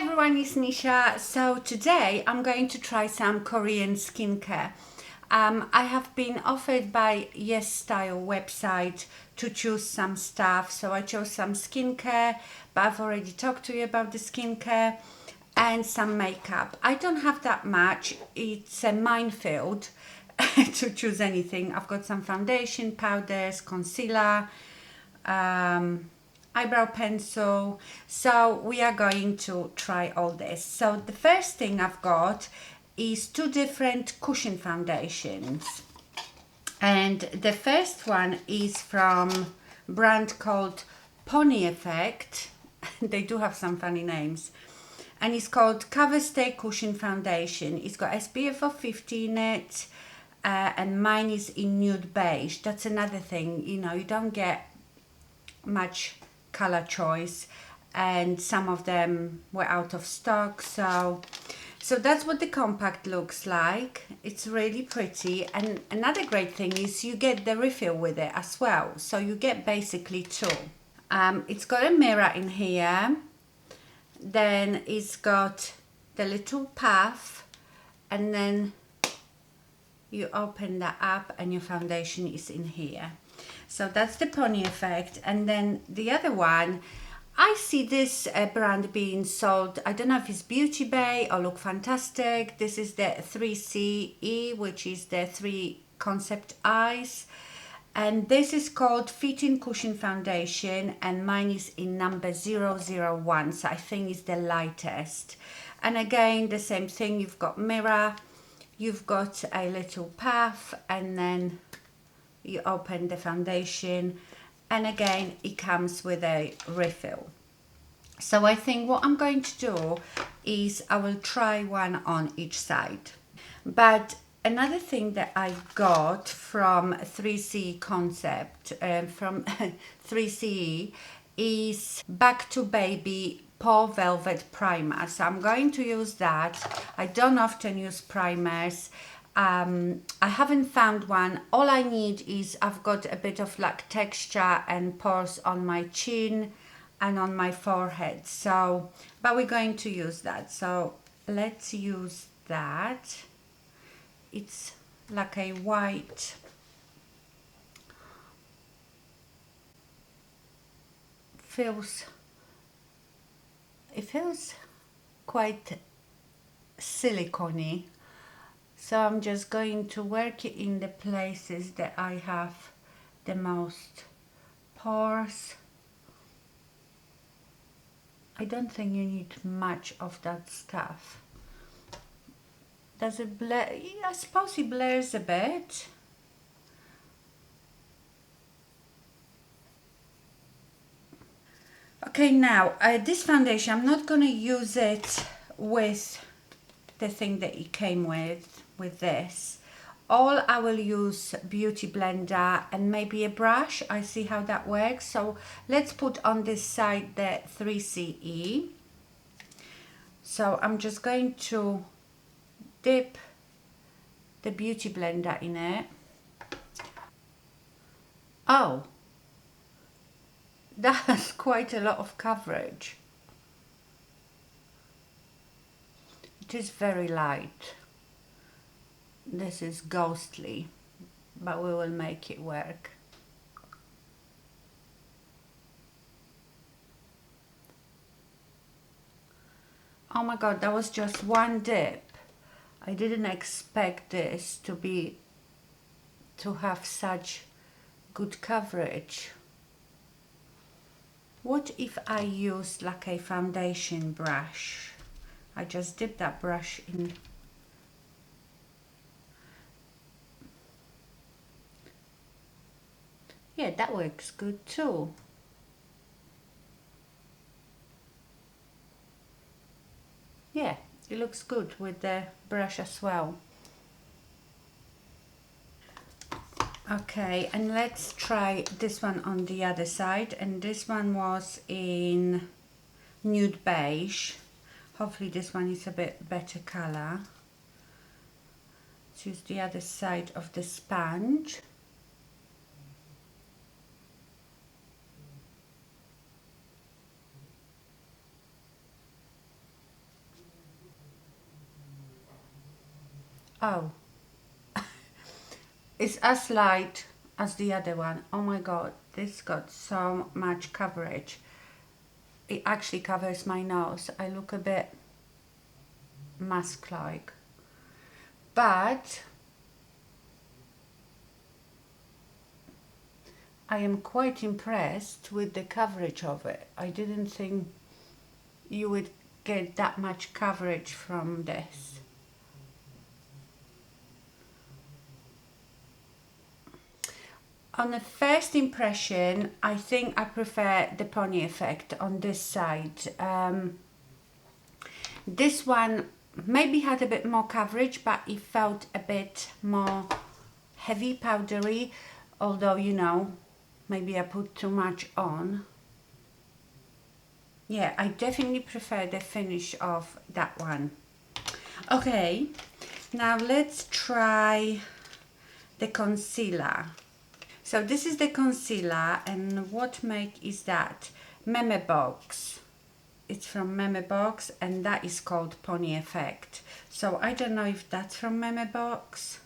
everyone, it's Nisha. So today I'm going to try some Korean skincare. I have been offered by Yes Style website to choose some stuff. So I chose some skincare, but I've already talked to you about the skincare and some makeup. I don't have that much. It's a minefield to choose anything. I've got some foundation, powders, concealer, eyebrow pencil. So we are going to try all this. So the first thing I've got is two different cushion foundations, and the first one is from a brand called Pony Effect. They do have some funny names, and it's called Coverstay Cushion Foundation. It's got SPF of 50 in it, and mine is in nude beige. That's another thing, you know, you don't get much color choice, and some of them were out of stock. So that's what the compact looks like. It's really pretty, and another great thing is you get the refill with it as well, so you get basically two. It's got a mirror in here, then it's got the little puff, and then you open that up and your foundation is in here. So that's the Pony Effect. And then the other one, I see this brand being sold, I don't know if it's Beauty Bay or Look Fantastic. This is the 3CE, which is the 3 concept eyes. And this is called Fit-In Cushion Foundation, and mine is in number 001, so I think it's the lightest. And again, the same thing, you've got mirror, you've got a little puff, and then you open the foundation, and again it comes with a refill. So I think what I'm going to do is I will try one on each side. But another thing that I got from 3C Concept, from 3CE, is Back to Baby Pore Velvet Primer. So I'm going to use that. I don't often use primers. I haven't found one. All I need is I've got a bit of like texture and pores on my chin and on my forehead. So, but we're going to use that. So let's use that. It's like a white, it feels quite silicone-y. So I'm just going to work it in the places that I have the most pores. I don't think you need much of that stuff. Does it blur? Yeah, I suppose it blurs a bit. Okay, now this foundation, I'm not going to use it with the thing that it came with this. All I will use beauty blender and maybe a brush. I see how that works. So let's put on this side the 3CE. So I'm just going to dip the beauty blender in it. Oh, that has quite a lot of coverage. It is very light. This is ghostly, but we will make it work. Oh my god, that was just one dip. I didn't expect this to have such good coverage. What if I use like a foundation brush? I just dip that brush in. Yeah, that works good too. Yeah, it looks good with the brush as well. Okay, and let's try this one on the other side. And this one was in nude beige. Hopefully this one is a bit better color. Let's use the other side of the sponge. Oh, it's as light as the other one. Oh my god, this got so much coverage. It actually covers my nose. I look a bit mask-like. But I am quite impressed with the coverage of it. I didn't think you would get that much coverage from this. On the first impression, I think I prefer the pony effect on this side. This one maybe had a bit more coverage, but it felt a bit more heavy, powdery, although, you know, maybe I put too much on. Yeah, I definitely prefer the finish of that one. Okay, now let's try the concealer. So this is the concealer, and what make is that? MEMEBOX. It's from MEMEBOX, and that is called Pony Effect. So I don't know if that's from MEMEBOX.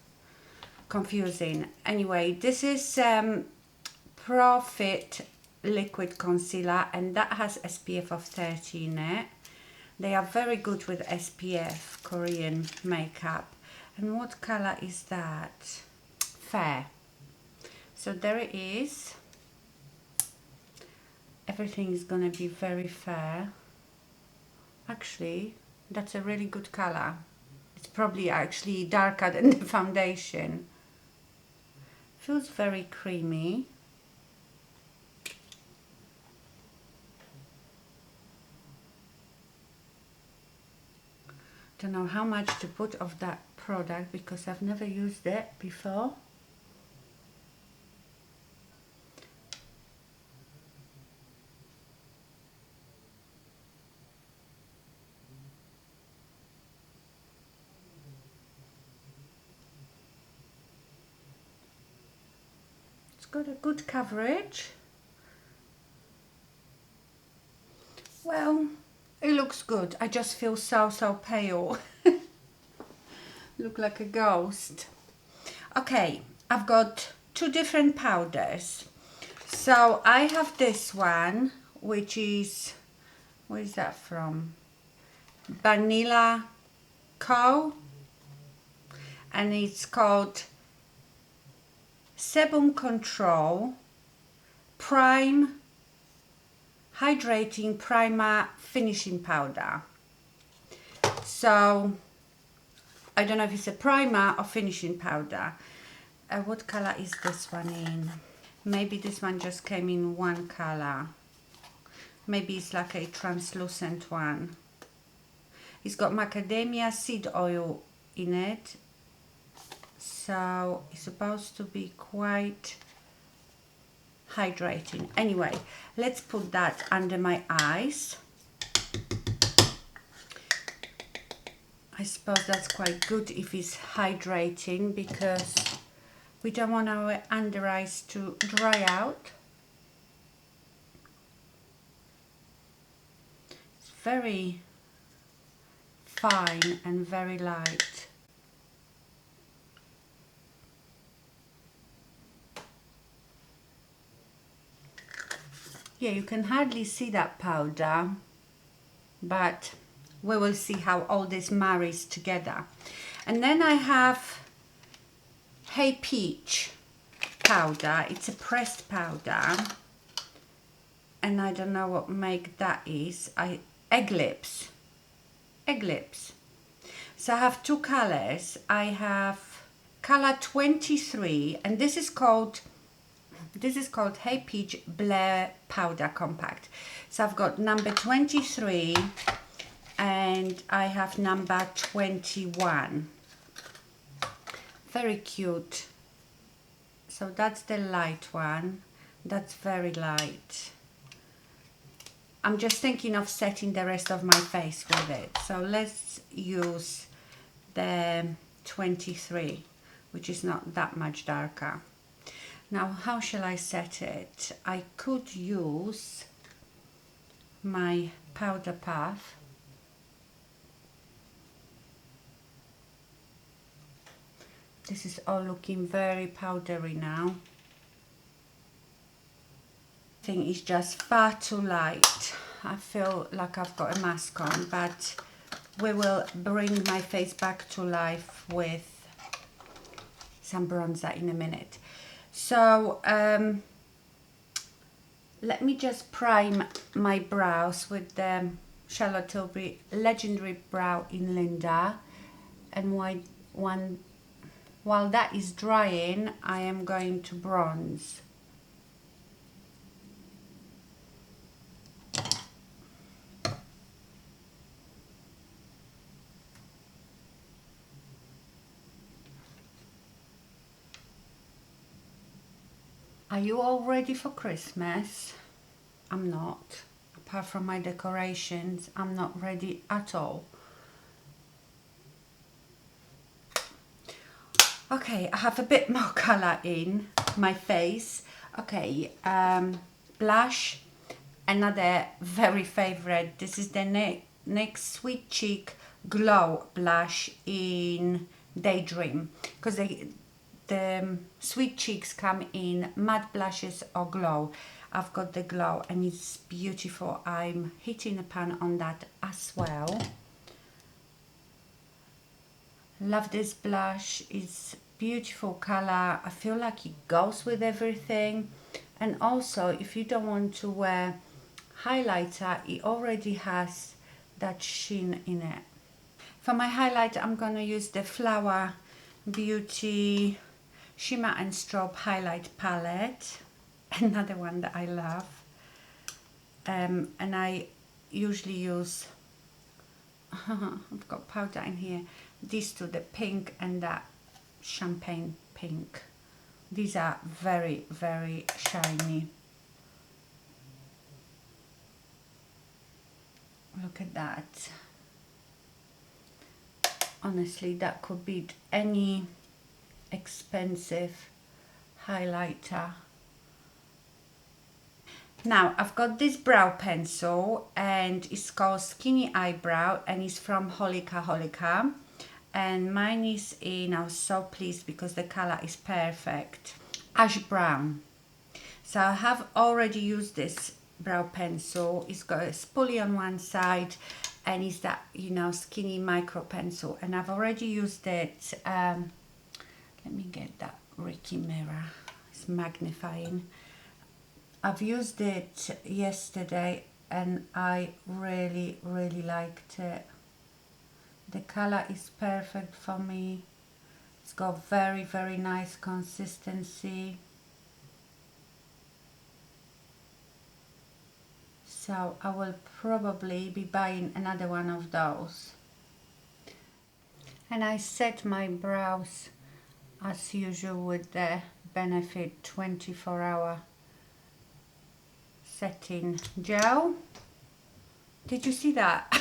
Confusing. Anyway, this is Profit liquid concealer, and that has SPF of 30 in it. They are very good with SPF, Korean makeup. And what color is that? Fair. So there it is. Everything is gonna be very fair. Actually, that's a really good color. It's probably actually darker than the foundation. Feels very creamy. Don't know how much to put of that product because I've never used it before. It's got a good coverage. Well, it looks good. I just feel so pale. Look like a ghost. Okay, I've got two different powders. So I have this one, which is, where is that from? BANILA Co. And it's called Sebum Control Prime Hydrating Primer Finishing Powder. So I don't know if it's a primer or finishing powder. What color is this one in? Maybe this one just came in one color. Maybe it's like a translucent one. It's got macadamia seed oil in it. So it's supposed to be quite hydrating. Anyway, let's put that under my eyes. I suppose that's quite good if it's hydrating because we don't want our under eyes to dry out. It's very fine and very light. Yeah, you can hardly see that powder, but we will see how all this marries together. And then I have Hey Peach powder. It's a pressed powder, and I don't know what make that is. Egg lips. So I have two colors. I have color 23, and this is called Hey Peach Blair Powder Compact. So I've got number 23 and I have number 21. Very cute. So that's the light one. That's very light. I'm just thinking of setting the rest of my face with it. So let's use the 23, which is not that much darker. Now, how shall I set it? I could use my powder puff. This is all looking very powdery now. I think it's just far too light. I feel like I've got a mask on, but we will bring my face back to life with some bronzer in a minute. So let me just prime my brows with the Charlotte Tilbury Legendary Brow in Linda, and while that is drying, I am going to bronze. Are you all ready for Christmas? I'm not. Apart from my decorations, I'm not ready at all. Okay, I have a bit more colour in my face. Okay, blush, another very favourite. This is the NYX Sweet Cheek Glow Blush in Daydream, because the Sweet Cheeks come in matte blushes or glow. I've got the glow and it's beautiful. I'm hitting a pan on that as well. Love this blush. It's beautiful color. I feel like it goes with everything. And also, if you don't want to wear highlighter, it already has that sheen in it. For my highlight, I'm going to use the Flower Beauty Shimmer and Strobe Highlight Palette. Another one that I love. And I usually use, I've got powder in here, these two, the pink and that champagne pink. These are very, very shiny. Look at that. Honestly, that could beat any expensive highlighter. Now I've got this brow pencil and it's called Skinny Eyebrow and it's from Holic, and mine is in, I was so pleased because the color is perfect, ash brown. So I have already used this brow pencil. It's got a spoolie on one side and it's that, you know, skinny micro pencil, and I've already used it. Let me get that Ricky mirror, it's magnifying. I've used it yesterday and I really, really liked it. The color is perfect for me. It's got very, very nice consistency. So I will probably be buying another one of those. And I set my brows as usual with the Benefit 24-hour setting gel. Did you see that?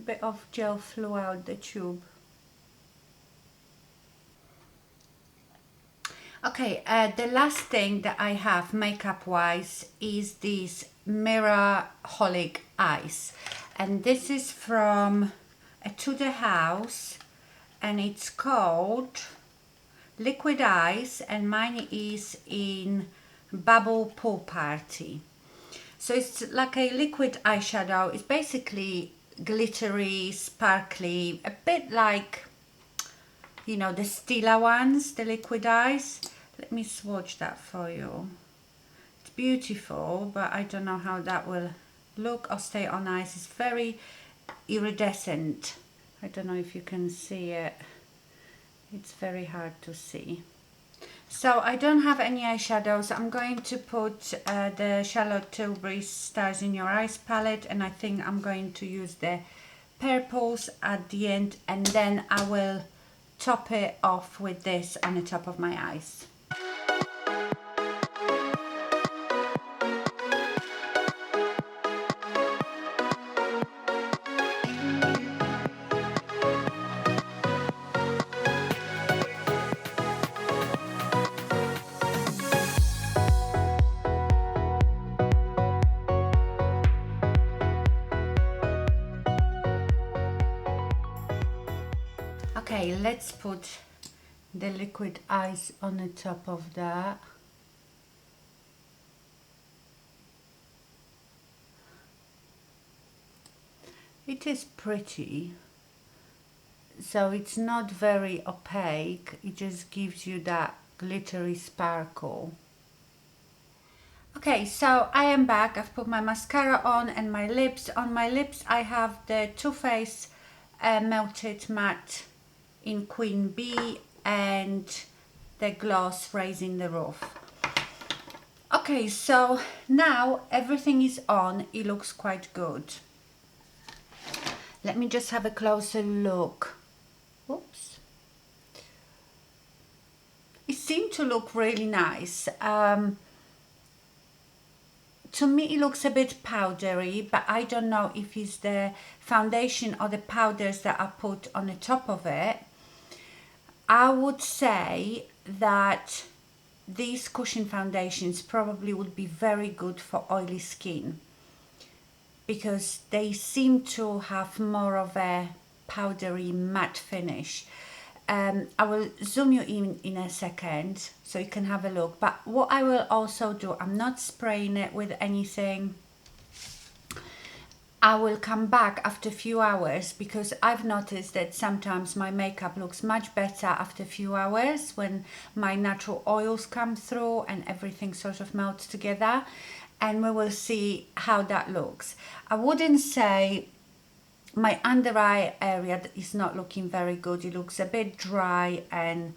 Bit of gel flew out the tube. Okay, the last thing that I have makeup wise is this Mirror Holic Eyes, and this is from Etude House and it's called Liquid Eyes, and mine is in Bubble Pool Party. So it's like a liquid eyeshadow. It's basically glittery, sparkly, a bit like, you know, the Stila ones, the liquid eyes. Let me swatch that for you. It's beautiful, but I don't know how that will look or stay on eyes. It's very iridescent. I don't know if you can see it. It's very hard to see. So I don't have any eyeshadows. I'm going to put the Charlotte Tilbury Stars in Your Eyes palette, and I think I'm going to use the purples at the end, and then I will top it off with this on the top of my eyes. Okay, let's put the liquid eyes on the top of that. It is pretty, so it's not very opaque, it just gives you that glittery sparkle. Okay, so I am back. I've put my mascara on and my lips. On my lips I have the Too Faced Melted Matte in Queen Bee and the gloss Raising the Roof. Okay, so now everything is on. It looks quite good. Let me just have a closer look. Oops. It seemed to look really nice. To me it looks a bit powdery, but I don't know if it's the foundation or the powders that I put on the top of it. I would say that these cushion foundations probably would be very good for oily skin, because they seem to have more of a powdery matte finish. I will zoom you in a second so you can have a look. But what I will also do, I'm not spraying it with anything. I will come back after a few hours, because I've noticed that sometimes my makeup looks much better after a few hours when my natural oils come through and everything sort of melts together, and we will see how that looks. I wouldn't say my under eye area is not looking very good. It looks a bit dry, and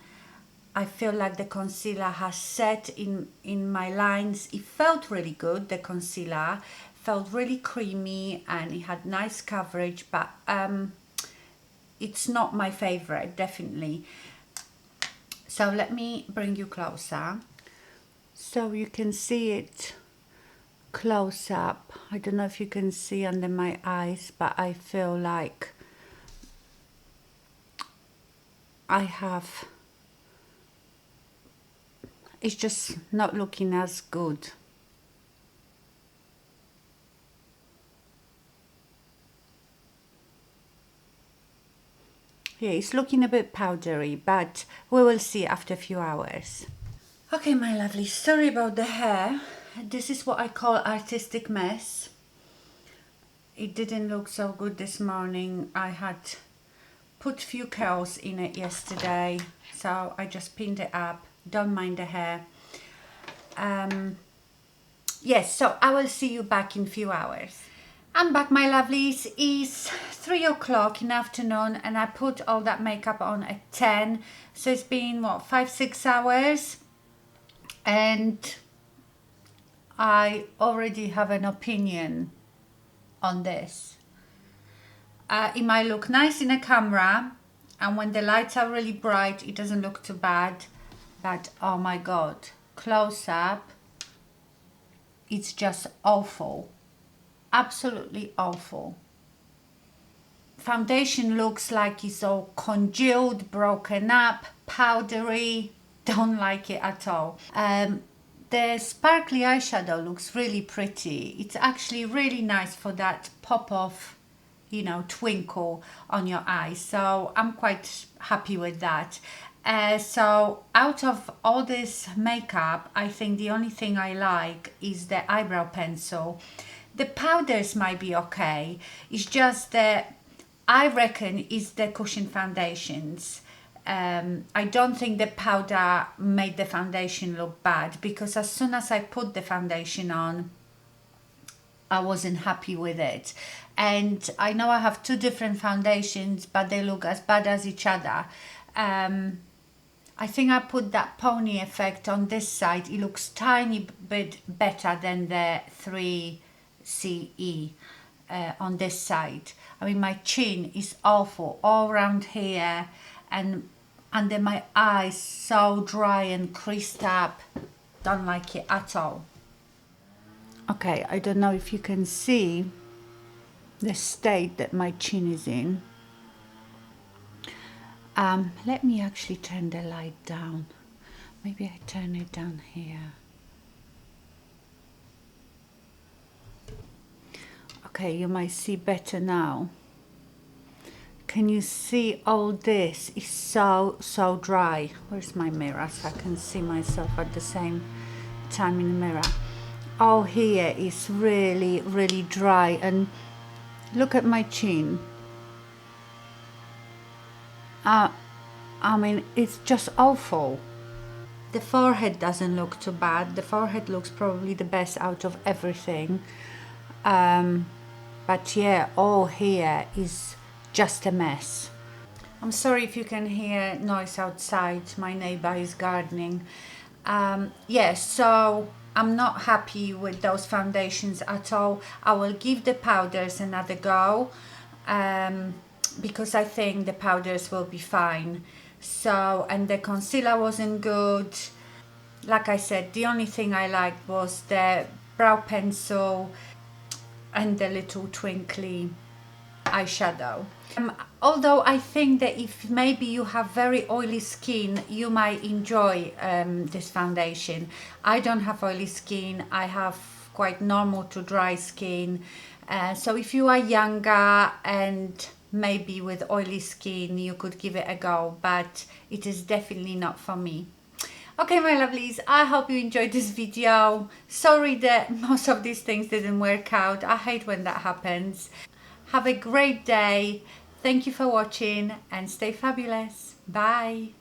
I feel like the concealer has set in my lines. It felt really good, the concealer felt really creamy and it had nice coverage, but it's not my favorite, definitely. So let me bring you closer so you can see it close up. I don't know if you can see under my eyes, but I feel like it's just not looking as good. Yeah, it's looking a bit powdery, but we will see after a few hours. Okay, my lovely, sorry about the hair. This is what I call artistic mess. It didn't look so good this morning. I had put few curls in it yesterday, so I just pinned it up. Don't mind the hair. Yes, so I will see you back in a few hours. I'm back, my lovelies. It's 3 o'clock in the afternoon and I put all that makeup on at 10. So it's been, what, 5-6 hours? And I already have an opinion on this. It might look nice in a camera, and when the lights are really bright it doesn't look too bad, but oh my god, close up it's just awful, absolutely awful. Foundation looks like it's all congealed, broken up, powdery. Don't like it at all. The sparkly eyeshadow looks really pretty. It's actually really nice for that pop of, you know, twinkle on your eyes. So I'm quite happy with that. So out of all this makeup, I think the only thing I like is the eyebrow pencil. The powders might be okay. It's just that I reckon is the cushion foundations. I don't think the powder made the foundation look bad, because as soon as I put the foundation on, I wasn't happy with it. And I know I have two different foundations, but they look as bad as each other. I think I put that pony effect on this side. It looks tiny bit better than the 3CE on this side. I mean, my chin is awful all around here and under my eyes, so dry and creased up. Don't like it at all. Okay, I don't know if you can see the state that my chin is in. Let me actually turn the light down. Maybe I turn it down here. Okay, you might see better now. can you see all this is so dry? Where's my mirror so I can see myself at the same time in the mirror? All here is really dry, and look at my chin. I mean, it's just awful. The forehead doesn't look too bad. The forehead looks probably the best out of everything. But yeah, all here is just a mess. I'm sorry if you can hear noise outside. My neighbor is gardening. Yeah, so I'm not happy with those foundations at all. I will give the powders another go, because I think the powders will be fine. So, and the concealer wasn't good. Like I said, the only thing I liked was the brow pencil and the little twinkly eyeshadow. Although I think that if maybe you have very oily skin, you might enjoy this foundation. I don't have oily skin. I have quite normal to dry skin. So if you are younger and maybe with oily skin, you could give it a go, but it is definitely not for me. Okay, my lovelies, I hope you enjoyed this video. Sorry that most of these things didn't work out. I hate when that happens. Have a great day. Thank you for watching and stay fabulous. Bye.